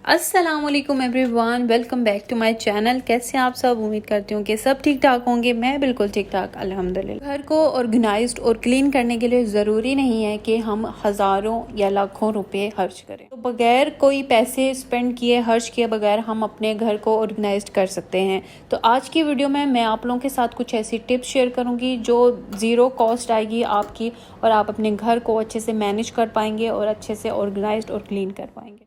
अस्सलामुअलैकुम everyone, welcome back to my channel. कैसे हैं आप सब? उम्मीद करती हूँ कि सब ठीक ठाक होंगे। मैं बिल्कुल ठीक ठाक अल्हम्दुलिल्लाह। घर को ऑर्गेनाइज्ड और क्लीन करने के लिए ज़रूरी नहीं है कि हम हज़ारों या लाखों रुपए खर्च करें। तो बगैर कोई पैसे स्पेंड किए, खर्च किए बगैर हम अपने घर को ऑर्गेनाइज्ड कर सकते हैं। तो आज की वीडियो में मैं आप लोगों के साथ कुछ ऐसी टिप्स शेयर करूँगी जो ज़ीरो कॉस्ट आएगी आपकी, और आप अपने घर को अच्छे से मैनेज कर पाएंगे और अच्छे से ऑर्गेनाइज्ड और क्लीन कर पाएंगे।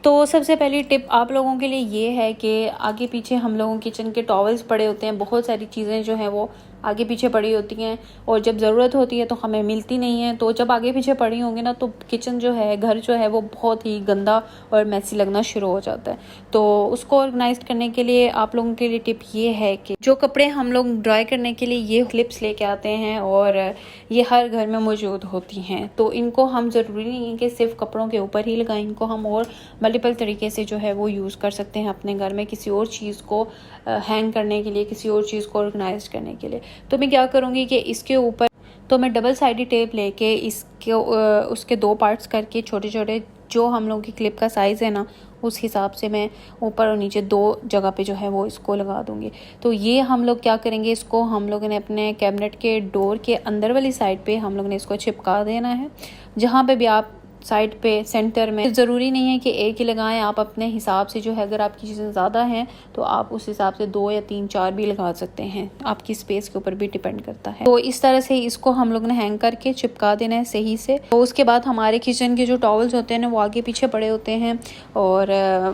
तो सबसे पहली टिप आप लोगों के लिए ये है कि आगे पीछे हम लोगों किचन के टॉवल्स पड़े होते हैं, बहुत सारी चीज़ें जो हैं वो आगे पीछे पड़ी होती हैं और जब ज़रूरत होती है तो हमें मिलती नहीं है। तो जब आगे पीछे पड़ी होंगी ना तो किचन जो है, घर जो है वो बहुत ही गंदा और मैसी लगना शुरू हो जाता है। तो उसको ऑर्गेनाइज करने के लिए आप लोगों के लिए टिप ये है कि जो कपड़े हम लोग ड्राई करने के लिए ये क्लिप्स लेके आते हैं और ये हर घर में मौजूद होती हैं, तो इनको हम ज़रूरी नहीं है कि सिर्फ कपड़ों के ऊपर ही लगाएं। इनको हम और मल्टीपल तरीके से जो है वो यूज़ कर सकते हैं अपने घर में, किसी और चीज़ को हैंग करने के लिए, किसी और चीज़ को ऑर्गेनाइज करने के लिए। तो मैं क्या करूँगी कि इसके ऊपर तो मैं डबल साइडेड टेप लेके इसके उसके दो पार्ट्स करके छोटे छोटे जो हम लोगों की क्लिप का साइज़ है ना उस हिसाब से मैं ऊपर और नीचे दो जगह पे जो है वो इसको लगा दूँगी। तो ये हम लोग क्या करेंगे, इसको हम लोगों ने अपने कैबिनेट के डोर के अंदर वाली साइड पे हम लोग ने इसको चिपका देना है। जहाँ पे भी आप साइड पे, सेंटर में, ज़रूरी नहीं है कि एक ही लगाएं। आप अपने हिसाब से जो है, अगर आपकी चीज़ें ज़्यादा हैं तो आप उस हिसाब से 2 या 3 4 भी लगा सकते हैं। आपकी स्पेस के ऊपर भी डिपेंड करता है। तो इस तरह से इसको हम लोग ने हैंग करके चिपका देना है सही से। तो उसके बाद हमारे किचन के जो टॉवल्स होते हैं ना वो आगे पीछे पड़े होते हैं और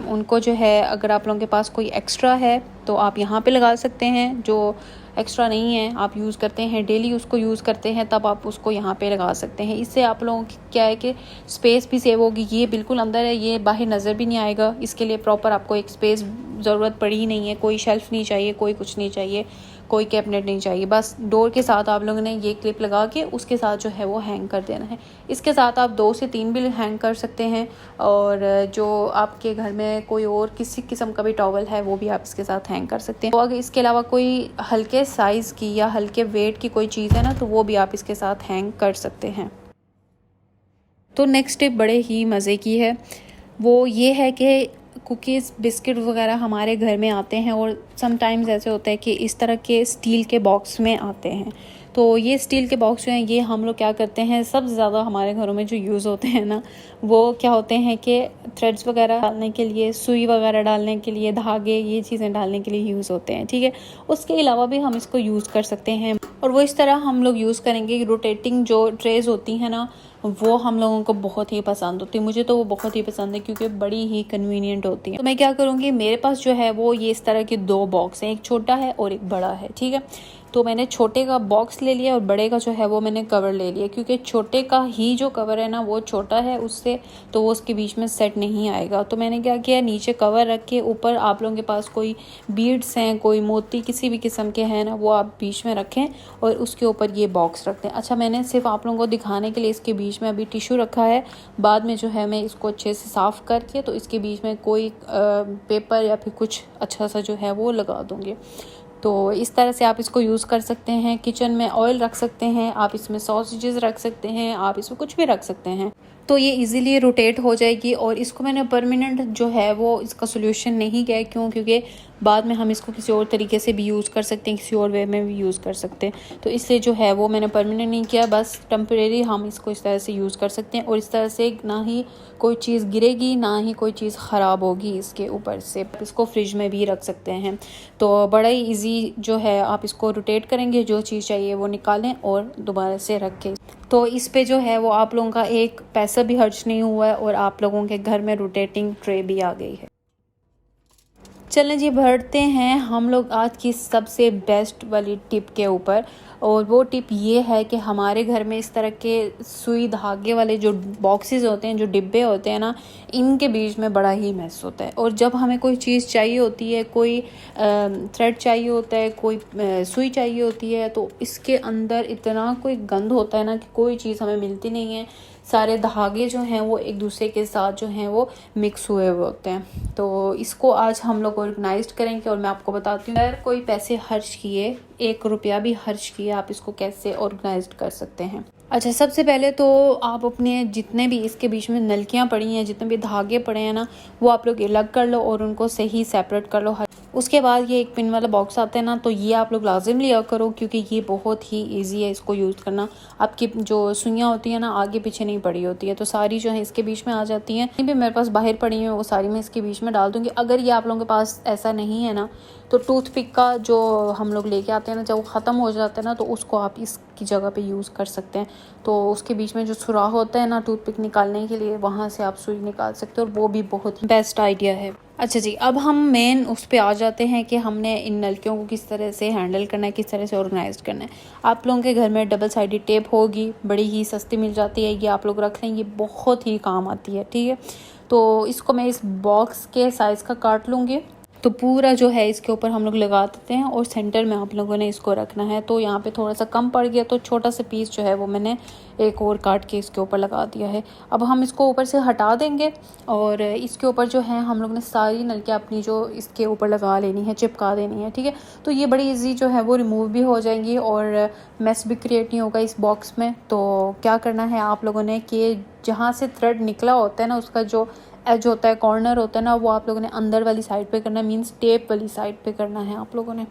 उनको जो है, अगर आप लोगों के पास कोई एक्स्ट्रा है तो आप यहाँ पे लगा सकते हैं। जो एक्स्ट्रा नहीं है, आप यूज़ करते हैं डेली, उसको यूज़ करते हैं, तब आप उसको यहाँ पे लगा सकते हैं। इससे आप लोगों की क्या है कि स्पेस भी सेव होगी। ये बिल्कुल अंदर है, ये बाहर नज़र भी नहीं आएगा। इसके लिए प्रॉपर आपको एक स्पेस ज़रूरत पड़ी ही नहीं है। कोई शेल्फ़ नहीं चाहिए, कोई कुछ नहीं चाहिए, कोई कैबिनेट नहीं चाहिए। बस डोर के साथ आप लोगों ने ये क्लिप लगा के उसके साथ जो है वो हैंग कर देना है। इसके साथ आप 2 से 3 भी हैंग कर सकते हैं, और जो आपके घर में कोई और किसी किस्म का भी टॉवल है वो भी आप इसके साथ हैंग कर सकते हैं। तो अगर इसके अलावा कोई हल्के साइज़ की या हल्के वेट की कोई चीज़ है ना तो वो भी आप इसके साथ हैंग कर सकते हैं। तो नेक्स्ट टिप बड़े ही मज़े की है, वो ये है कि कुकीज़, बिस्किट वगैरह हमारे घर में आते हैं और समटाइम्स ऐसे होता है कि इस तरह के स्टील के बॉक्स में आते हैं। तो ये स्टील के बॉक्स जो हैं ये हम लोग क्या करते हैं, सबसे ज़्यादा हमारे घरों में जो यूज़ होते हैं ना वो क्या होते हैं कि थ्रेड्स वगैरह डालने के लिए, सुई वगैरह डालने के लिए, धागे, ये चीज़ें डालने के लिए यूज़ होते हैं। ठीक है, उसके अलावा भी हम इसको यूज़ कर सकते हैं। और वो इस तरह हम लोग यूज़ करेंगे कि रोटेटिंग जो ट्रेज़ होती हैं ना वो हम लोगों को बहुत ही पसंद होती है। मुझे तो वो बहुत ही पसंद है क्योंकि बड़ी ही कन्वीनियंट होती है। तो मैं क्या करूँगी, मेरे पास जो है वो ये इस तरह के 2 बॉक्स हैं, एक छोटा है और एक बड़ा है। ठीक है, तो मैंने छोटे का बॉक्स ले लिया और बड़े का जो है वो मैंने कवर ले लिया, क्योंकि छोटे का ही जो कवर है ना वो छोटा है उससे, तो वो उसके बीच में सेट नहीं आएगा। तो मैंने क्या किया, नीचे कवर रख के ऊपर आप लोगों के पास कोई बीड्स हैं, कोई मोती किसी भी किस्म के हैं ना वो आप बीच में रखें और उसके ऊपर ये बॉक्स रख दें। अच्छा, मैंने सिर्फ आप लोगों को दिखाने के लिए इसके बीच में अभी टिश्यू रखा है। बाद में जो है मैं इसको अच्छे से साफ़ करके तो इसके बीच में कोई पेपर या फिर कुछ अच्छा सा जो है वो लगा दूँगी। तो इस तरह से आप इसको यूज़ कर सकते हैं। किचन में ऑयल रख सकते हैं, आप इसमें सॉसेजेस रख सकते हैं, आप इसमें कुछ भी रख सकते हैं। तो ये इजीली रोटेट हो जाएगी। और इसको मैंने परमानेंट जो है वो इसका सोल्यूशन नहीं किया है, क्यों, क्योंकि बाद में हम इसको किसी और तरीके से भी यूज़ कर सकते हैं, किसी और वे में भी यूज़ कर सकते हैं। तो इसलिए जो है वो मैंने परमानेंट नहीं किया, बस टेम्परेरी हम इसको इस तरह से यूज़ कर सकते हैं। और इस तरह से ना ही कोई चीज़ गिरेगी, ना ही कोई चीज़ ख़राब होगी इसके ऊपर से। इसको फ्रिज में भी रख सकते हैं। तो बड़ा ही ईजी जो है, आप इसको रोटेट करेंगे, जो चीज़ चाहिए वो निकालें और दोबारा से रखें। तो इस पे जो है वो आप लोगों का एक पैसा भी खर्च नहीं हुआ है और आप लोगों के घर में रोटेटिंग ट्रे भी आ गई है। चलें जी, बढ़ते हैं हम लोग आज की सबसे बेस्ट वाली टिप के ऊपर। और वो टिप ये है कि हमारे घर में इस तरह के सुई धागे वाले जो बॉक्सेस होते हैं, जो डिब्बे होते हैं ना, इनके बीच में बड़ा ही मैस होता है। और जब हमें कोई चीज़ चाहिए होती है, कोई थ्रेड चाहिए होता है, कोई सुई चाहिए होती है, तो इसके अंदर इतना कोई गंद होता है ना कि कोई चीज़ हमें मिलती नहीं है। सारे धागे जो हैं वो एक दूसरे के साथ जो हैं वो मिक्स हुए हुए होते हैं। तो इसको आज हम लोग ऑर्गेनाइज करेंगे और मैं आपको बताती हूँ अगर कोई पैसे खर्च किए, 1 रुपया भी खर्च किए, आप इसको कैसे ऑर्गेनाइज कर सकते हैं। अच्छा, सबसे पहले तो आप अपने जितने भी इसके बीच में नलकियाँ पड़ी हैं, जितने भी धागे पड़े हैं ना, वो आप लोग अलग कर लो और उनको सही सेपरेट कर लो। उसके बाद ये एक पिन वाला बॉक्स आता है ना, तो ये आप लोग लाजिम लिया करो, क्योंकि ये बहुत ही ईजी है इसको यूज़ करना। आपकी जो सुइयाँ होती हैं ना, आगे पीछे नहीं पड़ी होती है, तो सारी जो है इसके बीच में आ जाती हैं। भी मेरे पास बाहर पड़ी हैं, वो सारी मैं इसके बीच में डाल दूँगी। अगर ये आप लोगों के पास ऐसा नहीं है ना, तो टूथपिक का जो हम लोग लेके आते हैं ना, जब वो ख़त्म हो जाता है ना, तो उसको आप इसकी जगह पे यूज़ कर सकते हैं। तो उसके बीच में जो सुराख होता है ना टूथपिक निकालने के लिए, वहाँ से आप सुई निकाल सकते हो, और वो भी बहुत ही बेस्ट आइडिया है। अच्छा जी, अब हम मेन उस पे आ जाते हैं कि हमने इन नलकियों को किस तरह से हैंडल करना है, किस तरह से ऑर्गेनाइज करना है। आप लोगों के घर में डबल साइडेड टेप होगी, बड़ी ही सस्ती मिल जाती है, ये आप लोग रख लें, ये बहुत ही काम आती है। ठीक है, तो इसको मैं इस बॉक्स के साइज़ का काट लूँगी। तो पूरा जो है इसके ऊपर हम लोग लगा देते हैं, और सेंटर में आप लोगों ने इसको रखना है। तो यहाँ पे थोड़ा सा कम पड़ गया, तो छोटा सा पीस जो है वो मैंने एक और काट के इसके ऊपर लगा दिया है। अब हम इसको ऊपर से हटा देंगे, और इसके ऊपर जो है हम लोग ने सारी नलकियाँ अपनी जो इसके ऊपर लगा लेनी है, चिपका देनी है। ठीक है, तो ये बड़ी ईजी जो है वो रिमूव भी हो जाएंगी, और मेस भी क्रिएट नहीं होगा इस बॉक्स में। तो क्या करना है आप लोगों ने कि जहाँ से थ्रेड निकला होता है ना, उसका जो एज होता है, कॉर्नर होता है ना, वो आप लोगों ने अंदर वाली साइड पे करना है, मींस टेप वाली साइड पे करना है आप लोगों ने।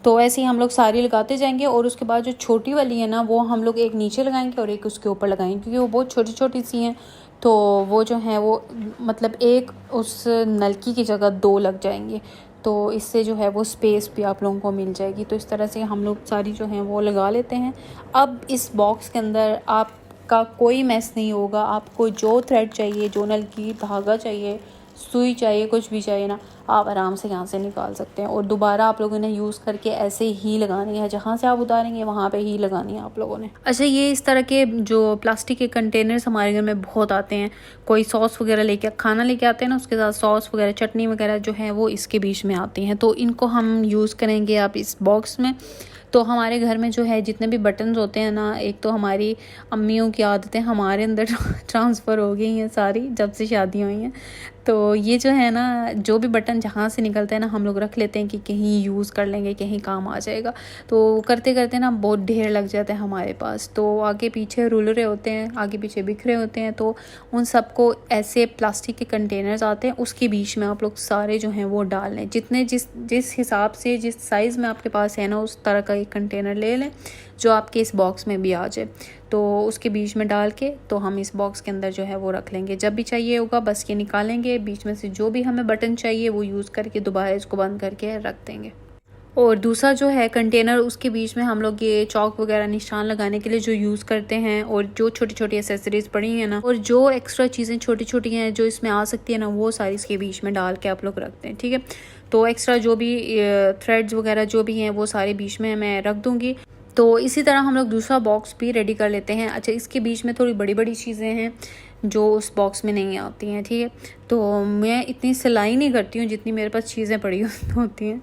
तो ऐसे ही हम लोग सारी लगाते जाएंगे, और उसके बाद जो छोटी वाली है ना, वो हम लोग एक नीचे लगाएंगे और एक उसके ऊपर लगाएंगे, क्योंकि वो बहुत छोटी छोटी सी हैं। तो वो जो है वो मतलब एक उस नलकी की जगह 2 लग जाएंगे, तो इससे जो है वो स्पेस भी आप लोगों को मिल जाएगी। तो इस तरह से हम लोग सारी जो हैं वो लगा लेते हैं। अब इस बॉक्स के अंदर आपका कोई मैस नहीं होगा। आपको जो थ्रेड चाहिए, जो नलकी धागा चाहिए, सुई चाहिए, कुछ भी चाहिए ना, आप आराम से यहाँ से निकाल सकते हैं, और दोबारा आप लोगों ने यूज़ करके ऐसे ही लगानी है, जहाँ से आप उतारेंगे वहाँ पे ही लगानी है आप लोगों ने। अच्छा, ये इस तरह के जो प्लास्टिक के कंटेनर्स हमारे घर में बहुत आते हैं। कोई सॉस वगैरह लेके, खाना लेके आते हैं ना, उसके साथ सॉस वगैरह, चटनी वगैरह जो है वो इसके बीच में आती हैं। तो इनको हम यूज़ करेंगे आप इस बॉक्स में। तो हमारे घर में जो है जितने भी बटन्स होते हैं ना, एक तो हमारी अम्मियों की आदतें हमारे अंदर ट्रांसफ़र हो गई हैं सारी, जब से शादियाँ हुई हैं। तो ये जो है ना, जो भी बटन जहाँ से निकलता है ना, हम लोग रख लेते हैं कि कहीं यूज़ कर लेंगे, कहीं काम आ जाएगा। तो करते करते ना बहुत ढेर लग जाता है हमारे पास। तो आगे पीछे रुलरे होते हैं, आगे पीछे बिखरे होते हैं, तो उन सबको ऐसे प्लास्टिक के कंटेनर्स आते हैं, उसके बीच में आप लोग सारे जो हैं वो डाल लें। जितने जिस हिसाब से, जिस साइज़ में आपके पास है ना, उस तरह का एक कंटेनर ले लें जो आपके इस बॉक्स में भी आ जाए। तो उसके बीच में डाल के तो हम इस बॉक्स के अंदर जो है वो रख लेंगे। जब भी चाहिए होगा बस ये निकालेंगे, बीच में से जो भी हमें बटन चाहिए वो यूज़ करके दोबारा इसको बंद करके रख देंगे। और दूसरा जो है कंटेनर, उसके बीच में हम लोग ये चौक वगैरह निशान लगाने के लिए जो यूज़ करते हैं, और जो छोटी छोटी एसेसरीज पड़ी हैं ना, और जो एक्स्ट्रा चीज़ें छोटी छोटी हैं जो इसमें आ सकती है ना, वो सारी इसके बीच में डाल के आप लोग रखते हैं। ठीक है, तो एक्स्ट्रा जो भी थ्रेड्स वगैरह जो भी हैं वो सारे बीच में मैं रख दूँगी। तो इसी तरह हम लोग दूसरा बॉक्स भी रेडी कर लेते हैं। अच्छा, इसके बीच में थोड़ी बड़ी बड़ी चीज़ें हैं जो उस बॉक्स में नहीं आती हैं। ठीक है, तो मैं इतनी सिलाई नहीं करती हूँ जितनी मेरे पास चीज़ें पड़ी होती हैं।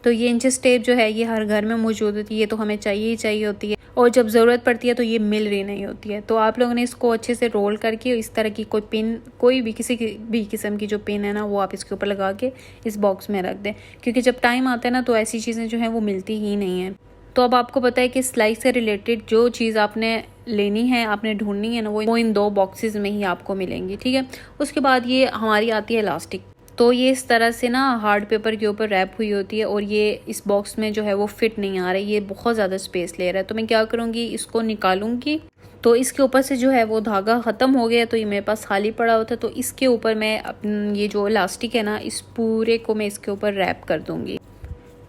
तो ये इंचेस टेप जो है ये हर घर में मौजूद होती है, ये तो हमें चाहिए ही चाहिए होती है, और जब ज़रूरत पड़ती है तो ये मिल रही नहीं होती है। तो आप लोगों ने इसको अच्छे से रोल करके इस तरह की कोई पिन, कोई भी किसी भी किस्म की जो पिन है ना, वो आप इसके ऊपर लगा के इस बॉक्स में रख दें, क्योंकि जब टाइम आता है ना तो ऐसी चीज़ें जो हैं वो मिलती ही नहीं हैं। तो अब आपको पता है कि सिलाई से रिलेटेड जो चीज़ आपने लेनी है, आपने ढूंढनी है ना, वो इन 2 बॉक्सेस में ही आपको मिलेंगी। ठीक है, उसके बाद ये हमारी आती है इलास्टिक। तो ये इस तरह से ना हार्ड पेपर के ऊपर रैप हुई होती है, और ये इस बॉक्स में जो है वो फिट नहीं आ रही, ये बहुत ज़्यादा स्पेस ले रहा है। तो मैं क्या करूँगी, इसको निकालूंगी। तो इसके ऊपर से जो है वो धागा ख़त्म हो गया, तो ये मेरे पास खाली पड़ा होता है। तो इसके ऊपर मैं ये जो इलास्टिक है ना, इस पूरे को मैं इसके ऊपर रैप कर दूँगी।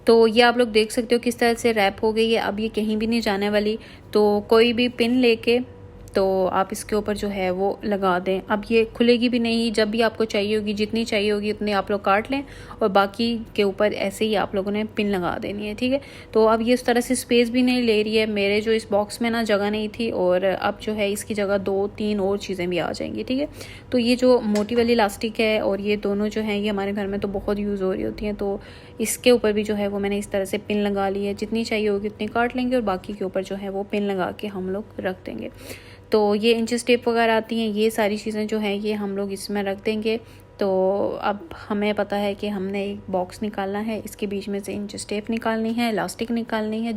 तो ये आप लोग देख सकते हो किस तरह से रैप हो गई है। अब ये कहीं भी नहीं जाने वाली। तो कोई भी पिन लेके तो आप इसके ऊपर जो है वो लगा दें। अब ये खुलेगी भी नहीं, जब भी आपको चाहिए होगी, जितनी चाहिए होगी उतनी आप लोग काट लें, और बाकी के ऊपर ऐसे ही आप लोगों ने पिन लगा देनी है। ठीक है, तो अब ये इस तरह से स्पेस भी नहीं ले रही है। मेरे जो इस बॉक्स में ना जगह नहीं थी, और अब जो है इसकी जगह 2-3 और चीज़ें भी आ जाएंगी। ठीक है, तो ये जो मोटी वाली इलास्टिक है और ये दोनों जो हैं ये हमारे घर में तो बहुत यूज़ हो रही होती हैं। तो इसके ऊपर भी जो है वो मैंने इस तरह से पिन लगा ली है। जितनी चाहिए होगी उतनी काट लेंगे, और बाकी के ऊपर जो है वो पिन लगा के हम लोग रख देंगे। तो ये इंचेस टेप वगैरह आती हैं, ये सारी चीज़ें जो हैं ये हम लोग इसमें रख देंगे। तो अब हमें पता है कि हमने एक बॉक्स निकालना है, इसके बीच में से इंच टेप निकालनी है, इलास्टिक निकालनी है,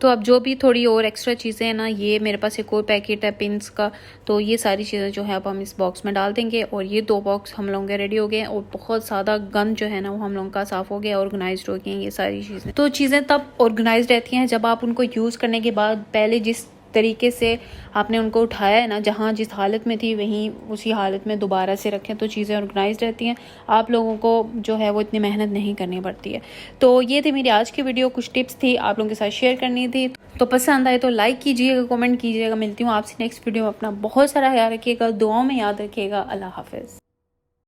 तो अब जो भी थोड़ी और एक्स्ट्रा चीज़ें हैं ना, ये मेरे पास एक और पैकेट है पिन्स का, तो ये सारी चीज़ें जो है अब हम इस बॉक्स में डाल देंगे। और ये 2 बॉक्स हम लोगों के रेडी हो गए और बहुत ज़्यादा गन जो है ना वो हम लोगों का साफ़ हो गया, ऑर्गेनाइज्ड हो गई हैं ये सारी चीज़ें। तो चीज़ें तब ऑर्गेनाइज्ड रहती हैं जब आप उनको यूज़ करने के बाद पहले जिस तरीके से आपने उनको उठाया है ना, जहाँ जिस हालत में थी वहीं उसी हालत में दोबारा से रखें, तो चीज़ें ऑर्गेनाइज रहती हैं। आप लोगों को जो है वो इतनी मेहनत नहीं करनी पड़ती है। तो ये थी मेरी आज की वीडियो, कुछ टिप्स थी आप लोगों के साथ शेयर करनी थी। तो पसंद आए तो लाइक कीजिएगा, कमेंट कीजिएगा। मिलती हूँ आपसे नेक्स्ट वीडियो में। अपना बहुत सारा ख्याल रखिएगा, दुआओं में याद रखिएगा। अल्लाह हाफिज़।